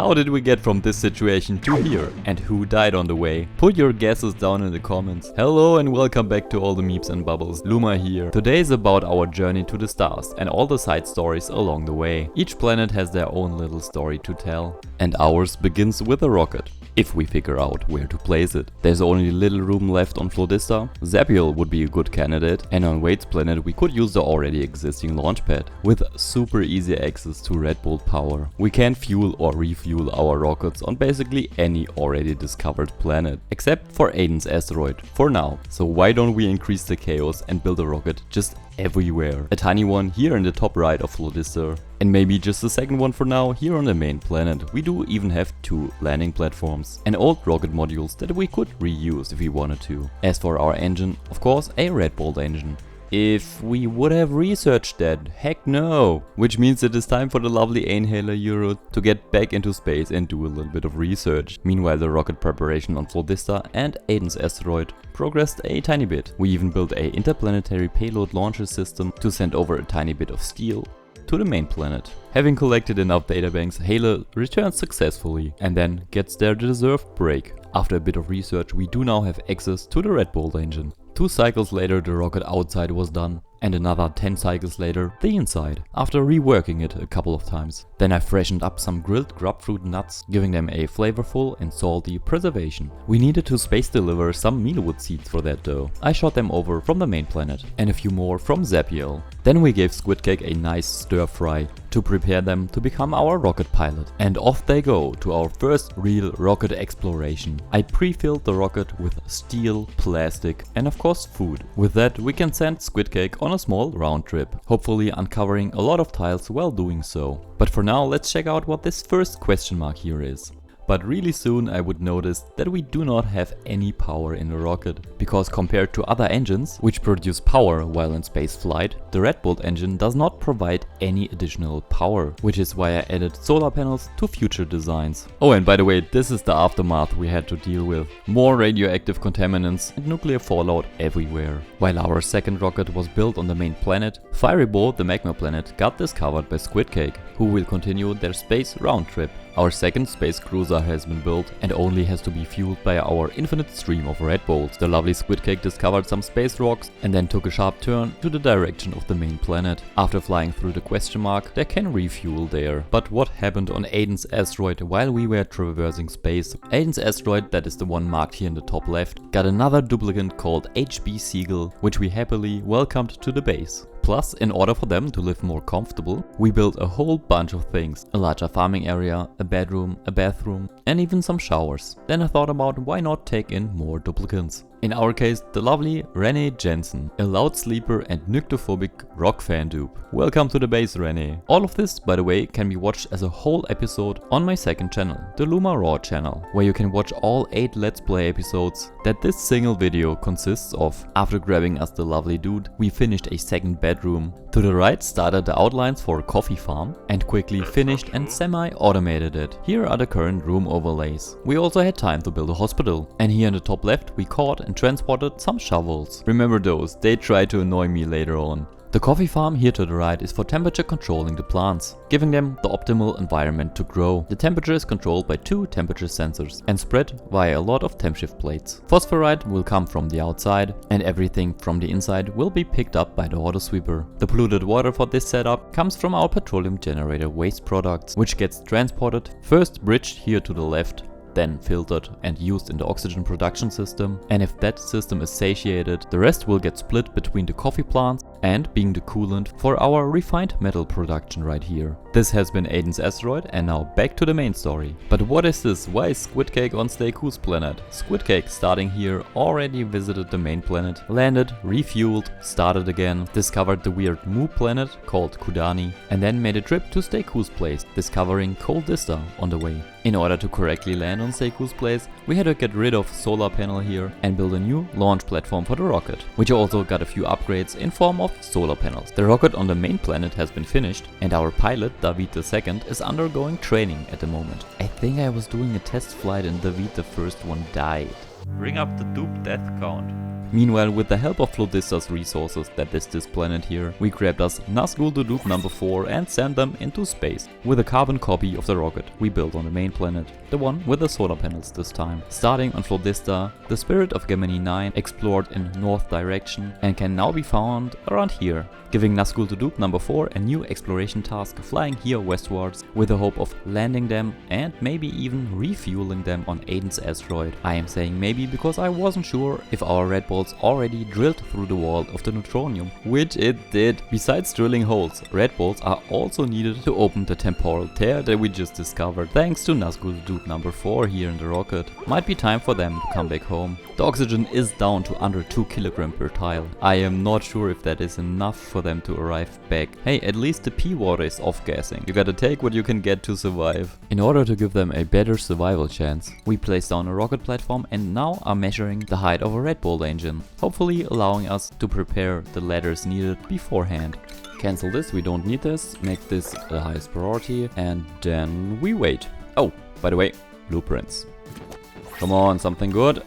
How did we get from this situation to here? And who died on the way? Put your guesses down in the comments. Hello and welcome back to all the meeps and bubbles. Luma here. Today is about our journey to the stars and all the side stories along the way. Each planet has their own little story to tell. And ours begins with a rocket. If we figure out where to place it. There's only little room left on Flodista. Zapiel would be a good candidate, and on Wade's planet we could use the already existing launch pad with super easy access to Red Bolt power. We can fuel or refuel our rockets on basically any already discovered planet, except for Aiden's asteroid, for now. So why don't we increase the chaos and build a rocket just everywhere? A tiny one here in the top right of Flodista, and maybe just a second one for now here on the main planet. We do even have 2 landing platforms and old rocket modules that we could reuse if we wanted to. As for our engine, of course a Red Bolt engine. If we would have researched that, heck no! Which means it is time for the lovely Inhaler Euro to get back into space and do a little bit of research. Meanwhile, the rocket preparation on Flodista and Aiden's asteroid progressed a tiny bit. We even built a interplanetary payload launcher system to send over a tiny bit of steel to the main planet. Having collected enough databanks, Halo returns successfully and then gets their deserved break. After a bit of research, we do now have access to the Red Bolt engine. 2 cycles later the rocket outside was done, and another 10 cycles later the inside, after reworking it a couple of times. Then I freshened up some grilled grapefruit nuts, giving them a flavorful and salty preservation. We needed to space deliver some mealwood seeds for that though. I shot them over from the main planet and a few more from Zapiel. Then we gave Squid Cake a nice stir fry to prepare them to become our rocket pilot. And off they go to our first real rocket exploration. I pre-filled the rocket with steel, plastic and of course food. With that we can send Squid Cake on a small round trip, hopefully uncovering a lot of tiles while doing so. But for now let's check out what this first question mark here is. But really soon I would notice that we do not have any power in the rocket, because compared to other engines which produce power while in space flight, the Red Bolt engine does not provide any additional power, which is why I added solar panels to future designs. Oh, and by the way, this is the aftermath we had to deal with. More radioactive contaminants and nuclear fallout everywhere. While our second rocket was built on the main planet, Fireball, the magma planet, got discovered by Squid Cake, who will continue their space round trip. Our second space cruiser has been built and only has to be fueled by our infinite stream of Red Bolts. The lovely Squid Cake discovered some space rocks and then took a sharp turn to the direction of the main planet. After flying through the question mark, they can refuel there. But what happened on Aiden's asteroid while we were traversing space? Aiden's asteroid, that is the one marked here in the top left, got another duplicant called HB Seagull, which we happily welcomed to the base. Plus, in order for them to live more comfortable, we built a whole bunch of things. A larger farming area, a bedroom, a bathroom, and even some showers. Then I thought about why not take in more duplicants. In our case, the lovely Renee Jensen, a loud sleeper and nyctophobic rock fan dupe. Welcome to the base, Renee. All of this, by the way, can be watched as a whole episode on my second channel, the Luma Raw channel, where you can watch all 8 Let's Play episodes that this single video consists of. After grabbing us the lovely dude, we finished a second bedroom. To the right started the outlines for a coffee farm and quickly finished and semi-automated it. Here are the current room overlays. We also had time to build a hospital. And here in the top left we caught and transported some shovels. Remember those, they tried to annoy me later on. The coffee farm here to the right is for temperature controlling the plants, giving them the optimal environment to grow. The temperature is controlled by 2 temperature sensors and spread via a lot of temp shift plates. Phosphorite will come from the outside and everything from the inside will be picked up by the water sweeper. The polluted water for this setup comes from our petroleum generator waste products, which gets transported, first bridged here to the left, then filtered and used in the oxygen production system, and if that system is satiated, the rest will get split between the coffee plants and being the coolant for our refined metal production right here. This has been Aiden's asteroid, and now back to the main story. But what is this? Why is Squid Cake on Stay Cool's planet? Squid Cake, starting here, already visited the main planet, landed, refueled, started again, discovered the weird Mu planet called Kudani, and then made a trip to Stay Cool's place, discovering Coldista on the way. In order to correctly land on Stay Cool's place, we had to get rid of solar panel here and build a new launch platform for the rocket, which also got a few upgrades in form of solar panels. The rocket on the main planet has been finished and our pilot David II is undergoing training at the moment. I think I was doing a test flight and David the first one died. Bring up the dupe death count. Meanwhile, with the help of Flodista's resources, that is this planet here, we grabbed us Nazgul the Dupe number 4 and sent them into space. With a carbon copy of the rocket we built on the main planet, the one with the solar panels this time. Starting on Flodista, the Spirit of Gemini 9 explored in north direction and can now be found around here, giving Nazgul the Dupe number 4 a new exploration task, flying here westwards with the hope of landing them and maybe even refueling them on Aiden's asteroid. I am saying maybe because I wasn't sure if our red bolts already drilled through the wall of the neutronium, which it did. Besides drilling holes, red bolts are also needed to open the temporal tear that we just discovered, thanks to Nazgul the Dupe number 4 here in the rocket. Might be time for them to come back home. The oxygen is down to under 2 kg per tile. I am not sure if that is enough for them to arrive back. Hey, at least the P water is off-gassing. You gotta take what you can get to survive. In order to give them a better survival chance, we placed down a rocket platform and now are measuring the height of a Red Bull engine, hopefully allowing us to prepare the ladders needed beforehand. Cancel this, we don't need this, make this the highest priority, and then we wait. Oh, by the way, blueprints. Come on, something good.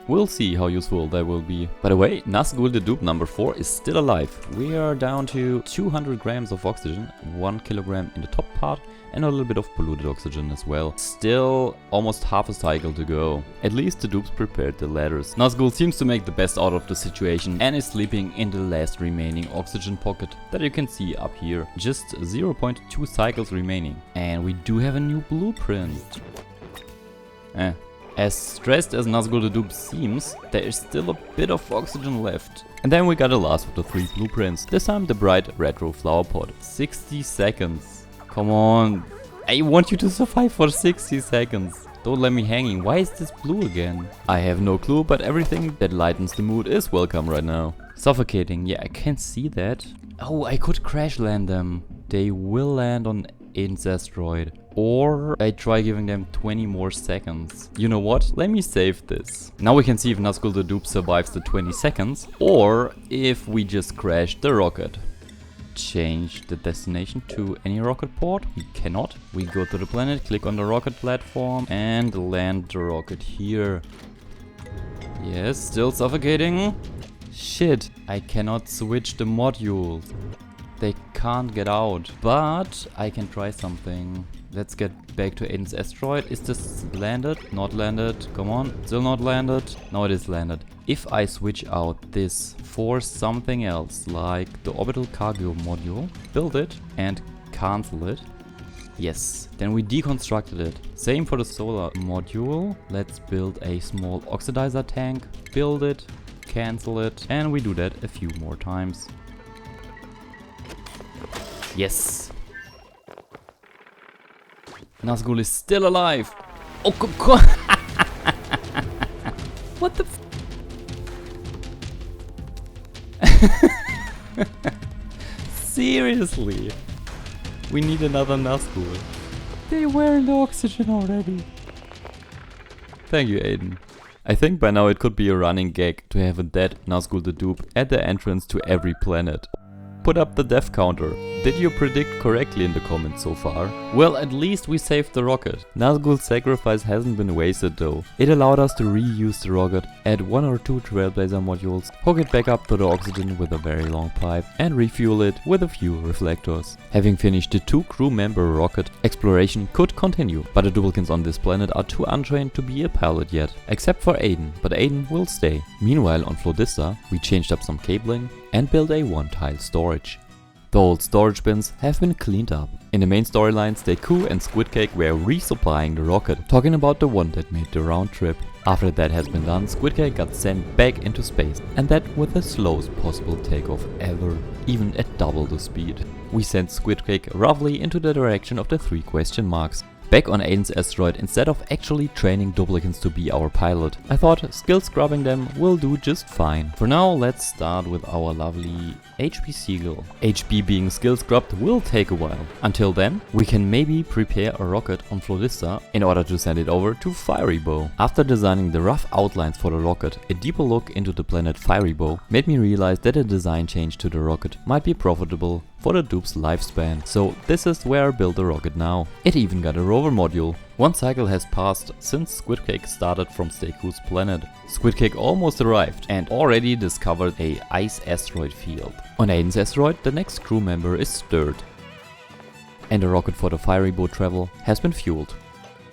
We'll see how useful they will be. By the way, Nazgul the Dupe number 4 is still alive. We are down to 200 grams of oxygen, 1 kilogram in the top part, and a little bit of polluted oxygen as well. Still almost half a cycle to go. At least the dupes prepared the ladders. Nazgul seems to make the best out of the situation and is sleeping in the last remaining oxygen pocket that you can see up here. Just 0.2 cycles remaining. And we do have a new blueprint. As stressed as Nazgul the Dupe seems, there is still a bit of oxygen left. And then we got the last of the 3 blueprints. This time the bright retro flower pot. 60 seconds. Come on. I want you to survive for 60 seconds. Don't let me hanging. Why is this blue again? I have no clue, but everything that lightens the mood is welcome right now. Suffocating. Yeah, I can see that. Oh, I could crash land them. They will land on Aiden's asteroid. Or I try giving them 20 more seconds. You know what? Let me save this. Now we can see if Nazgul the Dupe survives the 20 seconds or if we just crash the rocket. Change the destination to any rocket port. We cannot. We go to the planet, click on the rocket platform and land the rocket here. Yes, still suffocating. Shit, I cannot switch the modules. They can't get out, but I can try something. Let's get back to Aiden's asteroid. Is this landed? Not landed. Come on. Still not landed. Now it is landed. If I switch out this for something else, like the orbital cargo module, build it and cancel it. Yes, then we deconstructed it. Same for the solar module. Let's build a small oxidizer tank, build it, cancel it, and we do that a few more times. Yes. Nazgul is still alive. Oh, God. What the Seriously. We need another Nazgul. They were in the oxygen already. Thank you, Aiden. I think by now it could be a running gag to have a dead Nazgul the Dupe at the entrance to every planet. Put up the death counter. Did you predict correctly in the comments so far? Well, at least we saved the rocket. Nazgul's sacrifice hasn't been wasted though. It allowed us to reuse the rocket, add 1 or 2 trailblazer modules, hook it back up to the oxygen with a very long pipe and refuel it with a few reflectors. Having finished the 2 crew member rocket, exploration could continue, but the duplicants on this planet are too untrained to be a pilot yet, except for Aiden, but Aiden will stay. Meanwhile on Flodista, we changed up some cabling and built a 1-tile storage. The old storage bins have been cleaned up. In the main storylines, Deku and Squidcake were resupplying the rocket, talking about the one that made the round trip. After that has been done, Squidcake got sent back into space, and that with the slowest possible takeoff ever, even at double the speed. We sent Squidcake roughly into the direction of the 3 question marks. Back on Aiden's asteroid instead of actually training duplicants to be our pilot. I thought skill scrubbing them will do just fine. For now, let's start with our lovely HP Seagull. HP being skill scrubbed will take a while. Until then, we can maybe prepare a rocket on Flodista in order to send it over to Firybow. After designing the rough outlines for the rocket, a deeper look into the planet Firybow made me realize that a design change to the rocket might be profitable for the dupe's lifespan. So this is where I built the rocket now. It even got a rover module. One cycle has passed since Squidcake started from Steku's planet. Squidcake almost arrived and already discovered a ice asteroid field. On Aiden's asteroid, the next crew member is stirred. And a rocket for the fiery boat travel has been fueled.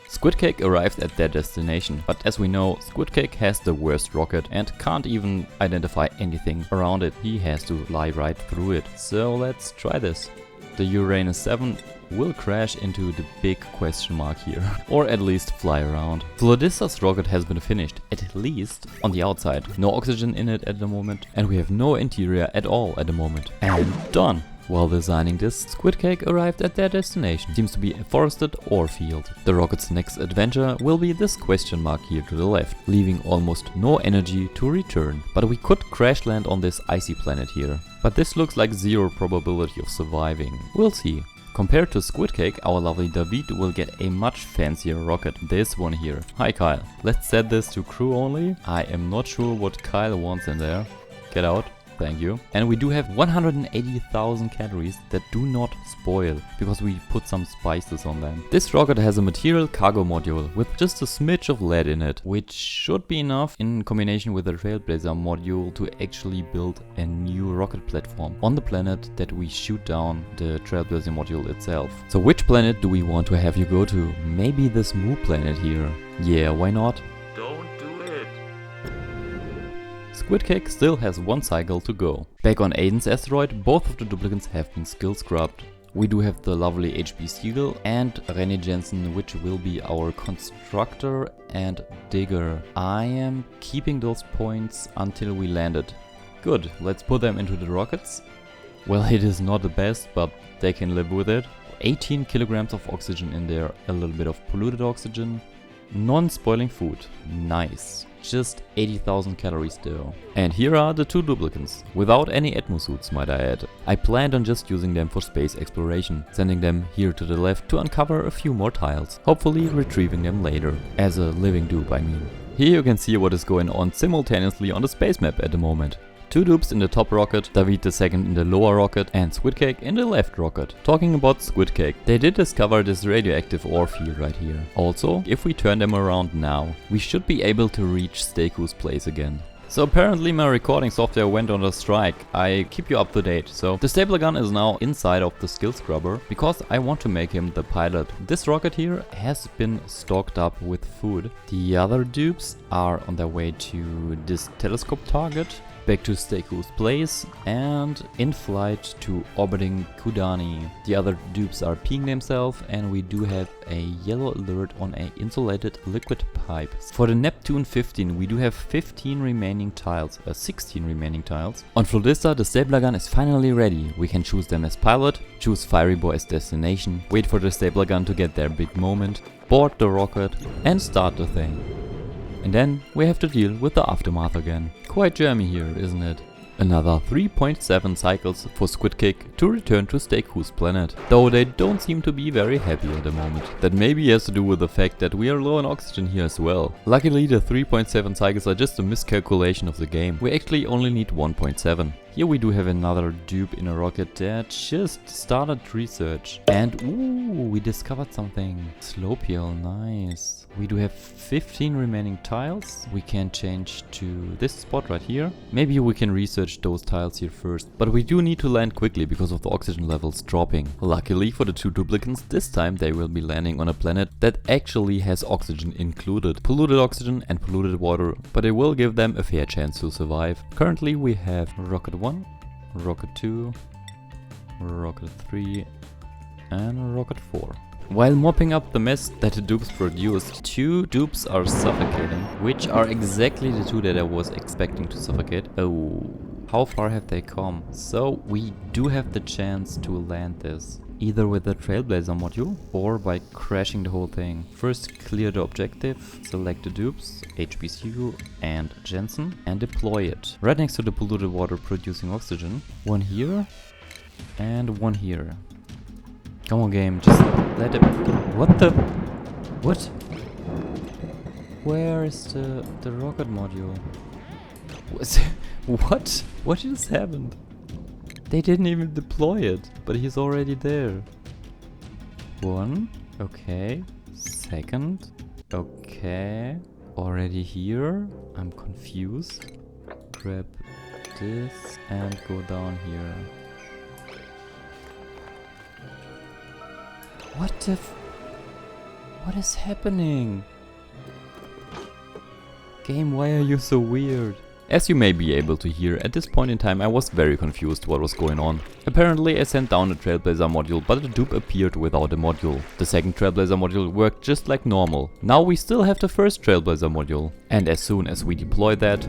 Squidcake arrived at their destination, but as we know, Squidcake has the worst rocket and can't even identify anything around it. He has to fly right through it. So let's try this. The Uranus 7 will crash into the big question mark here, or at least fly around. Flodista's rocket has been finished, at least on the outside. No oxygen in it at the moment, and we have no interior at all at the moment. And done! While designing this, Squidcake arrived at their destination. Seems to be a forested ore field. The rocket's next adventure will be this question mark here to the left, leaving almost no energy to return. But we could crash land on this icy planet here. But this looks like zero probability of surviving. We'll see. Compared to Squidcake, our lovely David will get a much fancier rocket, this one here. Hi Kyle. Let's set this to crew only. I am not sure what Kyle wants in there. Get out. Thank you. And we do have 180,000 calories that do not spoil, because we put some spices on them. This rocket has a material cargo module with just a smidge of lead in it, which should be enough in combination with the trailblazer module to actually build a new rocket platform on the planet that we shoot down the trailblazer module itself. So which planet do we want to have you go to? Maybe this Moo planet here. Yeah, why not? Squidcake still has one cycle to go. Back on Aiden's asteroid, both of the duplicants have been skill scrubbed. We do have the lovely HB Siegel and René Jensen, which will be our constructor and digger. I am keeping those points until we landed. Good, let's put them into the rockets. Well, it is not the best, but they can live with it. 18 kilograms of oxygen in there, a little bit of polluted oxygen. Non-spoiling food, nice. Just 80,000 calories though. And here are the two duplicants, without any atmosuits might I add. I planned on just using them for space exploration, sending them here to the left to uncover a few more tiles, hopefully retrieving them later, as a living dupe I mean. Here you can see what is going on simultaneously on the space map at the moment. Two dupes in the top rocket, David the second in the lower rocket and Squidcake in the left rocket. Talking about Squidcake, they did discover this radioactive ore field right here. Also, if we turn them around now, we should be able to reach Steku's place again. So apparently my recording software went on a strike. I keep you up to date. So the stapler gun is now inside of the skill scrubber because I want to make him the pilot. This rocket here has been stocked up with food. The other dupes are on their way to this telescope target, back to Steku's place and in flight to orbiting Kudani. The other dupes are peeing themselves and we do have a yellow alert on an insulated liquid pipe. For the Neptune 15 we do have 15 remaining tiles, 16 remaining tiles. On Flodista the stapler gun is finally ready. We can choose them as pilot, choose Fiery Boy as destination, wait for the stapler gun to get their big moment, board the rocket and start the thing. And then we have to deal with the aftermath again. Quite jammy here, isn't it? Another 3.7 cycles for Squidcake to return to Steku's planet, though they don't seem to be very happy at the moment. That maybe has to do with the fact that we are low on oxygen here as well. Luckily the 3.7 cycles are just a miscalculation of the game. We actually only need 1.7. Here we do have another dupe in a rocket that just started research. And ooh, we discovered something. Slopiel, nice. We do have 15 remaining tiles. We can change to this spot right here. Maybe we can research those tiles here first. But we do need to land quickly because of the oxygen levels dropping. Luckily for the two duplicants, this time they will be landing on a planet that actually has oxygen included. Polluted oxygen and polluted water, but it will give them a fair chance to survive. Currently we have rocket 1, rocket 2, rocket 3 and rocket 4. While mopping up the mess that the dupes produced, two dupes are suffocating, which are exactly the two that I was expecting to suffocate. Oh, how far have they come? So we do have the chance to land this, either with the trailblazer module or by crashing the whole thing. First clear the objective, select the dupes, HB Siegel and Jensen, and deploy it. Right next to the polluted water producing oxygen. One here and one here. Come on game, just let it... What the... What? Where is the rocket module? What? What just happened? They didn't even deploy it, but he's already there. One. Okay. Second. Okay. Already here. I'm confused. Grab this and go down here. What the what is happening? Game, why are you so weird? As you may be able to hear, at this point in time I was very confused what was going on. Apparently I sent down a trailblazer module, but a dupe appeared without a module. The second trailblazer module worked just like normal. Now we still have the first trailblazer module. And as soon as we deploy that...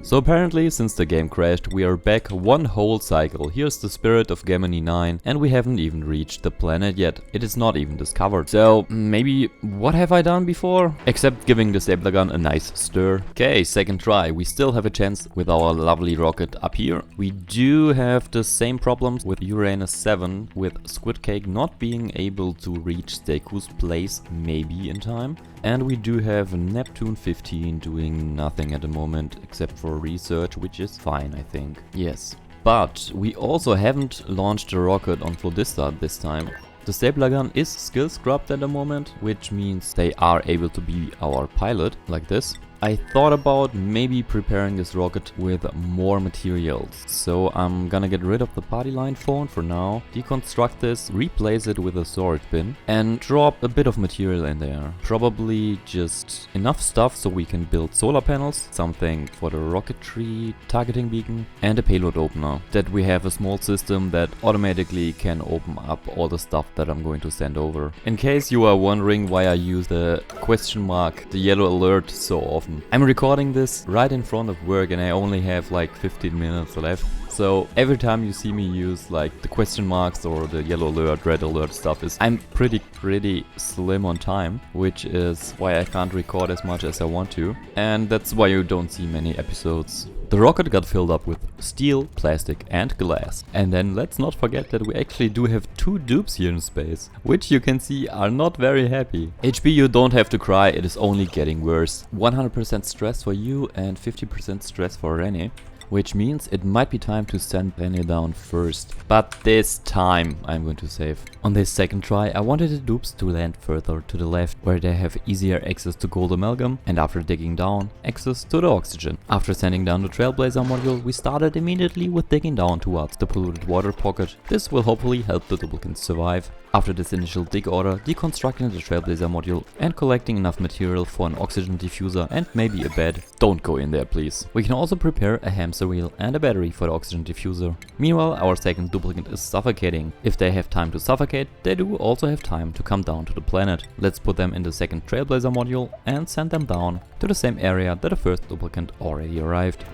So apparently, since the game crashed, we are back one whole cycle. Here's the spirit of Gemini 9, and we haven't even reached the planet yet. It is not even discovered. So, maybe, what have I done before? Except giving the stapler gun a nice stir. Okay, second try. We still have a chance with our lovely rocket up here. We do have the same problems with Uranus 7, with Squid Cake not being able to reach Steku's place, maybe in time. And we do have Neptune 15 doing nothing at the moment, except for research, which is fine, I think. Yes. But we also haven't launched the rocket on Flodista this time. The stapler gun is skill scrubbed at the moment, which means they are able to be our pilot, like this. I thought about maybe preparing this rocket with more materials. So I'm gonna get rid of the party line phone for now, deconstruct this, replace it with a storage bin and drop a bit of material in there. Probably just enough stuff so we can build solar panels, something for the rocketry targeting beacon and a payload opener. That we have a small system that automatically can open up all the stuff that I'm going to send over. In case you are wondering why I use the question mark, the yellow alert so often. I'm recording this right in front of work and I only have like 15 minutes left. So every time you see me use like the question marks or the yellow alert, red alert stuff I'm pretty slim on time, which is why I can't record as much as I want to. And that's why you don't see many episodes. The rocket got filled up with steel, plastic and glass. And then let's not forget that we actually do have 2 dupes here in space, which you can see are not very happy. HP, you don't have to cry, it is only getting worse. 100% stress for you and 50% stress for Rennie. Which means it might be time to send Rennie down first. But this time I'm going to save. On this second try I wanted the dupes to land further to the left, where they have easier access to gold amalgam and after digging down, access to the oxygen. After sending down the trailblazer module, we started immediately with digging down towards the polluted water pocket. This will hopefully help the duplicants survive. After this initial dig order, deconstructing the trailblazer module and collecting enough material for an oxygen diffuser and maybe a bed. Don't go in there please. We can also prepare a hamster wheel and a battery for the oxygen diffuser. Meanwhile, our second duplicant is suffocating. If they have time to suffocate, they do also have time to come down to the planet. Let's put them in the second trailblazer module and send them down to the same area that the first duplicant already arrived.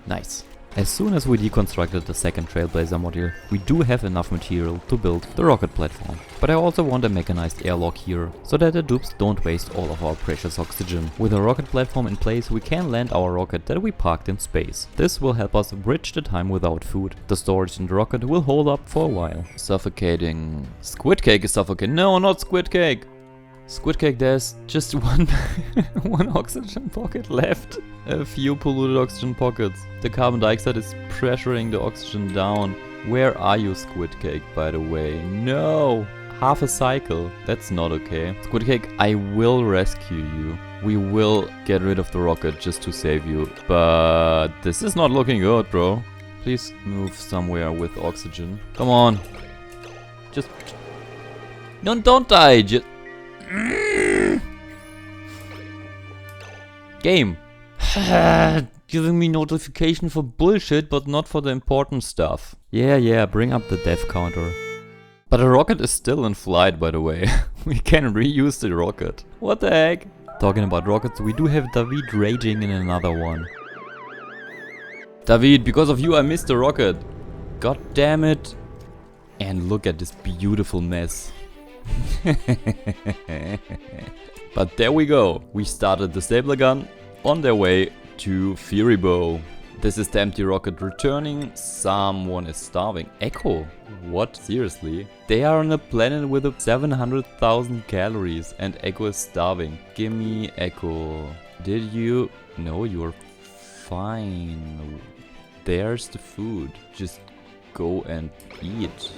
Nice. As soon as we deconstructed the second trailblazer module, we do have enough material to build the rocket platform. But I also want a mechanized airlock here, so that the dupes don't waste all of our precious oxygen. With a rocket platform in place, we can land our rocket that we parked in space. This will help us bridge the time without food. The storage in the rocket will hold up for a while. Suffocating. Squid Cake is suffocating. No, not Squid Cake! Squid Cake, there's just one oxygen pocket left. A few polluted oxygen pockets. The carbon dioxide is pressuring the oxygen down. Where are you, Squid Cake, by the way? No! Half a cycle. That's not okay. Squid Cake, I will rescue you. We will get rid of the rocket just to save you. But this is not looking good, bro. Please move somewhere with oxygen. Come on. Just... No, don't die! Just... Game. Giving me notification for bullshit, but not for the important stuff. Yeah, bring up the death counter. But the rocket is still in flight, by the way. We can reuse the rocket. What the heck? Talking about rockets, we do have David raging in another one. David, because of you I missed the rocket. God damn it. And look at this beautiful mess. But there we go. We started the stapler gun on their way to Firibo. This is the empty rocket returning. Someone is starving. Echo? What? Seriously? They are on a planet with 700,000 calories and Echo is starving. Gimme Echo. Did you? No, you're fine. There's the food. Just go and eat.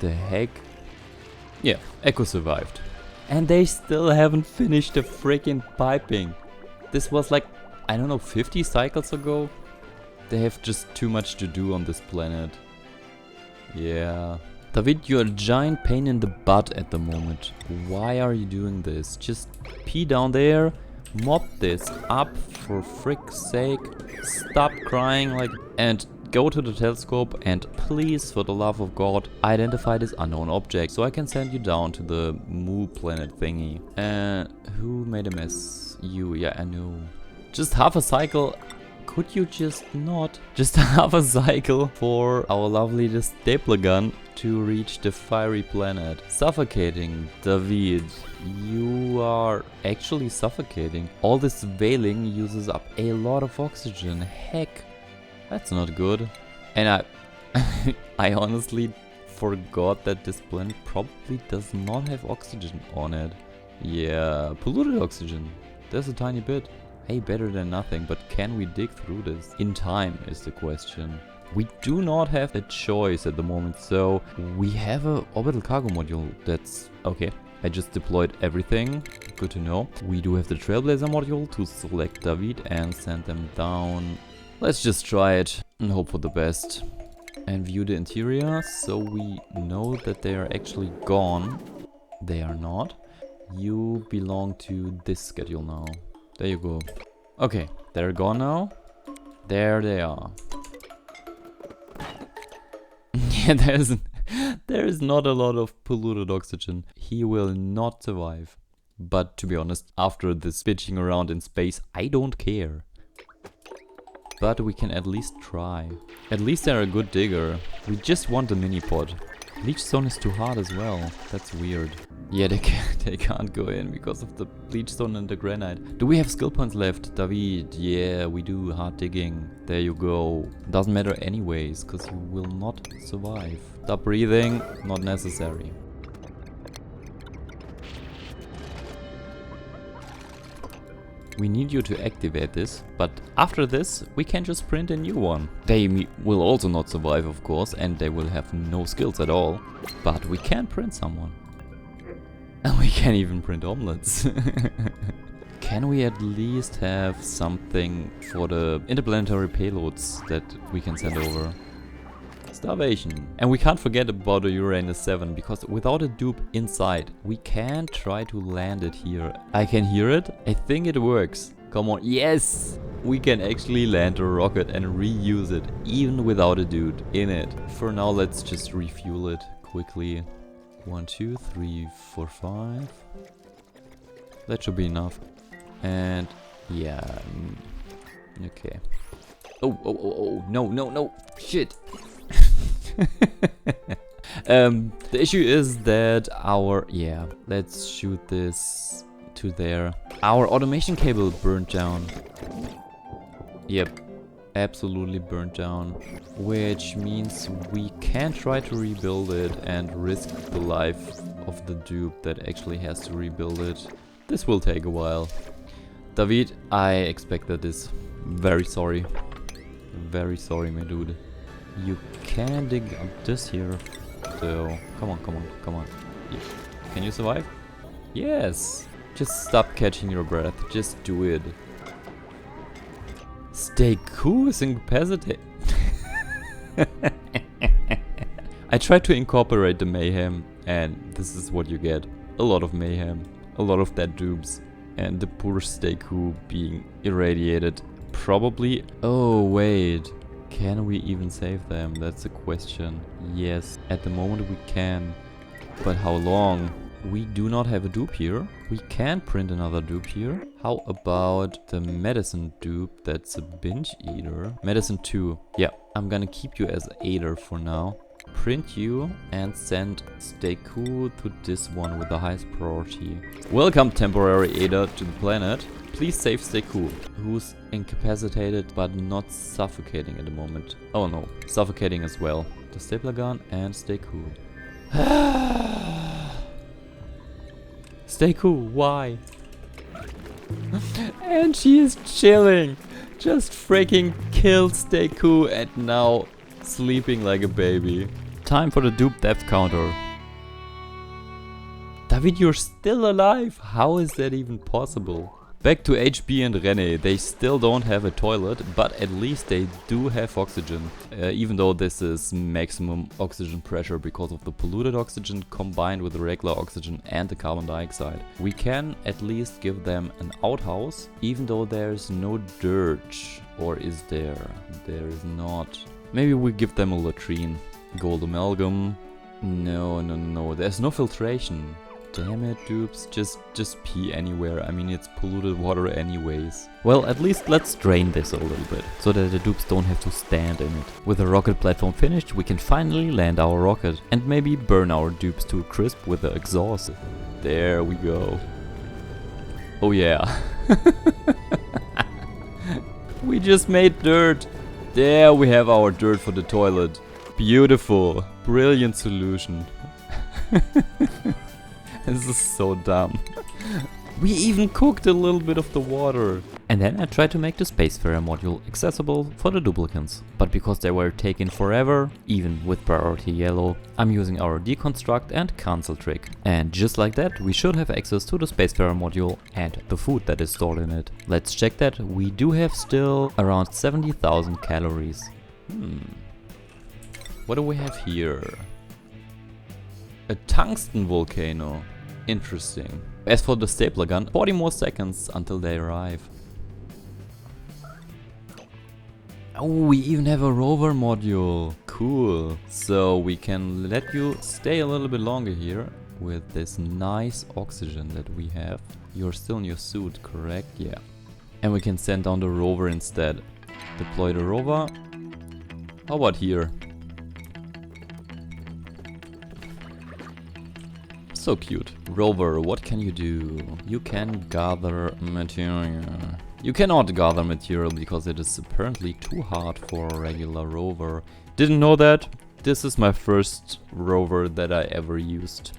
The heck? Yeah, Echo survived. And they still haven't finished the freaking piping. This was like, I don't know, 50 cycles ago? They have just too much to do on this planet. Yeah. David, you're a giant pain in the butt at the moment. Why are you doing this? Just pee down there, mop this up for frick's sake, stop crying like, and go to the telescope and please, for the love of God, identify this unknown object so I can send you down to the Moo planet thingy. Who made a mess? You, yeah, I know. Just half a cycle. Could you just not? Just half a cycle for our lovely duplicant to reach the fiery planet. Suffocating, David. You are actually suffocating. All this veiling uses up a lot of oxygen. Heck, that's not good. And I honestly forgot that this planet probably does not have oxygen on it. Yeah, polluted oxygen. There's a tiny bit. Hey, better than nothing, but can we dig through this? In time is the question. We do not have a choice at the moment, so we have a orbital cargo module. That's okay. I just deployed everything. Good to know. We do have the trailblazer module to select David and send them down. Let's just try it and hope for the best. And view the interior, so we know that they are actually gone. They are not. You belong to this schedule now. There you go. Okay, they're gone now. There they are. Yeah, there is not a lot of polluted oxygen. He will not survive. But to be honest, after this bitching around in space, I don't care. But we can at least try. At least they're a good digger. We just want the mini pod. Leech stone is too hard as well. That's weird. Yeah, they can't go in because of the bleach stone and the granite. Do we have skill points left, David? Yeah, we do. Hard digging. There you go. Doesn't matter anyways, because you will not survive. Stop breathing. Not necessary. We need you to activate this, but after this, we can just print a new one. They will also not survive, of course, and they will have no skills at all. But we can print someone. And we can even print omelets. Can we at least have something for the interplanetary payloads that we can send over? Starvation. And we can't forget about the Uranus 7, because without a dupe inside, we can try to land it here. I can hear it. I think it works. Come on. Yes! We can actually land a rocket and reuse it, even without a dude in it. For now, let's just refuel it quickly. 1, 2, 3, 4, 5. That should be enough. And yeah. Okay. Oh, no. Shit. The issue is that let's shoot this to there. Our automation cable burned down. Yep, absolutely burnt down, which means we can try to rebuild it and risk the life of the dupe that actually has to rebuild it. This will take a while. David, I expected this. Very sorry, my dude. You can dig up this here, so come on. Yeah. Can you survive? Yes. Just stop catching your breath. Just do it. Stay cool is incapacitated. I tried to incorporate the mayhem, and this is what you get. A lot of mayhem, a lot of dead dupes, and the poor Stay Cool being irradiated. Probably. Oh wait. Can we even save them? That's a question. Yes, at the moment we can. But how long? We do not have a dupe here. We can print another dupe here. How about the medicine dupe? That's a binge eater. Medicine 2. Yeah, I'm gonna keep you as aider for now. Print you and send Stay Cool to this one with the highest priority. Welcome, temporary aider, to the planet. Please save Stay Cool, who's incapacitated but not suffocating at the moment. Oh no, suffocating as well. The stapler gun and Stay Cool. Stay Cool, why? And she is chilling. Just freaking killed Steku and now sleeping like a baby. Time for the dupe death counter. David, you're still alive. How is that even possible? Back to HB and Rene. They still don't have a toilet, but at least they do have oxygen. Even though this is maximum oxygen pressure because of the polluted oxygen combined with the regular oxygen and the carbon dioxide. We can at least give them an outhouse, even though there's no dirt. Or is there? There is not. Maybe we give them a latrine. Gold amalgam. No. There's no filtration. Damn it, dupes. Just pee anywhere. I mean, it's polluted water anyways. Well, at least let's drain this a little bit, so that the dupes don't have to stand in it. With the rocket platform finished, we can finally land our rocket and maybe burn our dupes to a crisp with the exhaust. There we go. Oh yeah. We just made dirt. There we have our dirt for the toilet. Beautiful. Brilliant solution. This is so dumb. We even cooked a little bit of the water. And then I tried to make the Spacefarer module accessible for the duplicants. But because they were taken forever, even with priority yellow, I'm using our deconstruct and cancel trick. And just like that, we should have access to the Spacefarer module and the food that is stored in it. Let's check that. We do have still around 70,000 calories. What do we have here? A tungsten volcano. Interesting. As for the stapler gun, 40 more seconds until they arrive. Oh, we even have a rover module. Cool. So we can let you stay a little bit longer here with this nice oxygen that we have. You're still in your suit, correct? Yeah. And we can send down the rover instead. Deploy the rover. How about here? So cute. Rover, what can you do? You can gather material. You cannot gather material because it is apparently too hard for a regular rover. Didn't know that. This is my first rover that I ever used.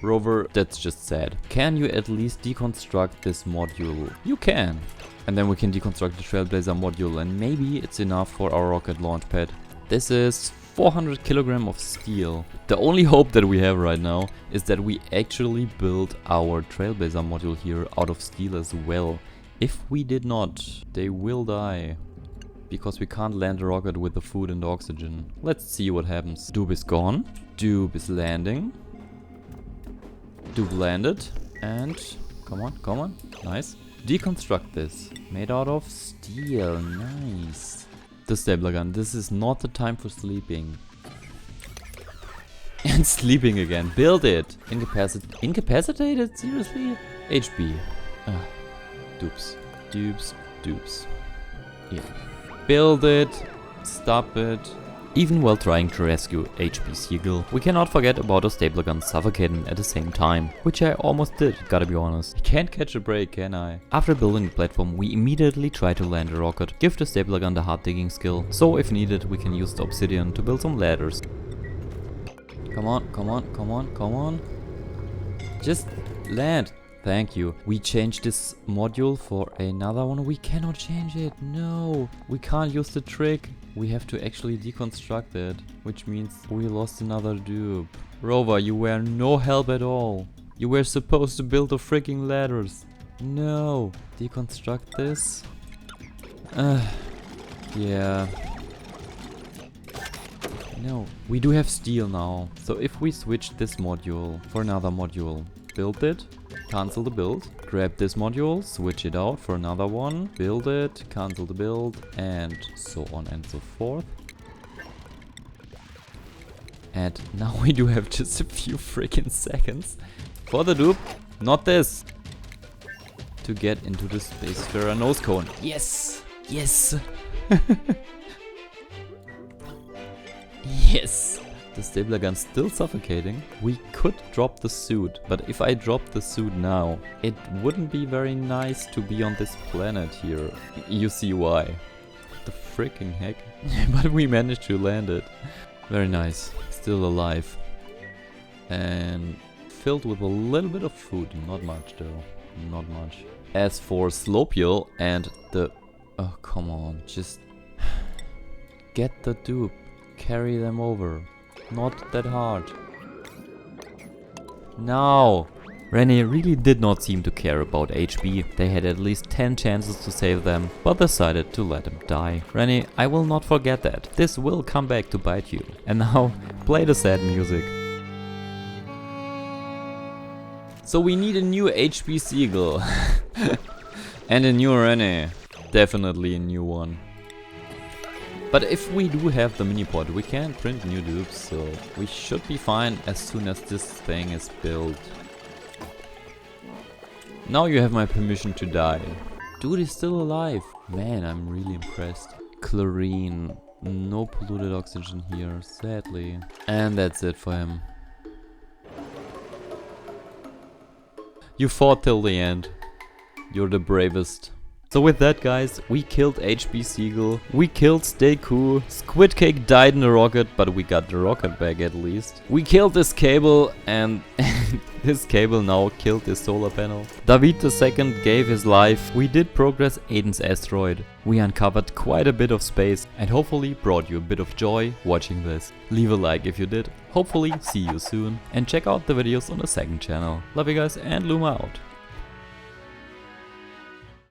Rover, that's just sad. Can you at least deconstruct this module? You can. And then we can deconstruct the trailblazer module and maybe it's enough for our rocket launch pad. This is 400 kilogram of steel. The only hope that we have right now is that we actually build our trailblazer module here out of steel as well. If we did not, they will die. Because we can't land a rocket with the food and the oxygen. Let's see what happens. Dupe is gone. Dupe is landing. Dupe landed. And come on. Nice. Deconstruct this. Made out of steel. Nice. The stapler gun. This is not the time for sleeping. And sleeping again. Build it. Incapacitated? Seriously? HB. Dupes. Dupes. Yeah. Build it. Stop it. Even while trying to rescue HB Seagull, we cannot forget about a stapler gun suffocating at the same time, which I almost did, gotta be honest. Can't catch a break, can I? After building the platform, we immediately try to land a rocket, give the stapler gun the hard digging skill, so if needed we can use the obsidian to build some ladders. Come on. Just land. Thank you. We changed this module for another one. We cannot change it. No. We can't use the trick. We have to actually deconstruct it. Which means we lost another dupe. Rover, you were no help at all. You were supposed to build the freaking ladders. No. Deconstruct this. Yeah. No. We do have steel now. So if we switch this module for another module, build it. Cancel the build, grab this module, switch it out for another one, build it, cancel the build, and so on and so forth. And now we do have just a few freaking seconds for the dupe, not this, to get into the Spacefarer nose cone. Yes! Yes! Yes! The stapler gun's still suffocating. We could drop the suit, but if I drop the suit now, it wouldn't be very nice to be on this planet here. You see why. The freaking heck. But we managed to land it. Very nice. Still alive. And filled with a little bit of food. Not much though. Not much. As for Slopial and the... Oh, come on, just... Get the dupe. Carry them over. Not that hard. No! Rennie really did not seem to care about HB. They had at least 10 chances to save them, but decided to let him die. Rennie, I will not forget that. This will come back to bite you. And now, play the sad music. So we need a new HB Seagull. And a new Rennie. Definitely a new one. But if we do have the mini-pod, we can print new dupes, so we should be fine as soon as this thing is built. Now you have my permission to die. Dude is still alive. Man, I'm really impressed. Chlorine. No polluted oxygen here, sadly. And that's it for him. You fought till the end. You're the bravest. So with that, guys, we killed HB Seagull, we killed Stay Cool, Squid Cake died in the rocket, but we got the rocket back at least. We killed this cable, and this cable now killed this solar panel. David II gave his life. We did progress Aiden's asteroid. We uncovered quite a bit of space and hopefully brought you a bit of joy watching this. Leave a like if you did. Hopefully see you soon and check out the videos on the second channel. Love you guys and Luma out.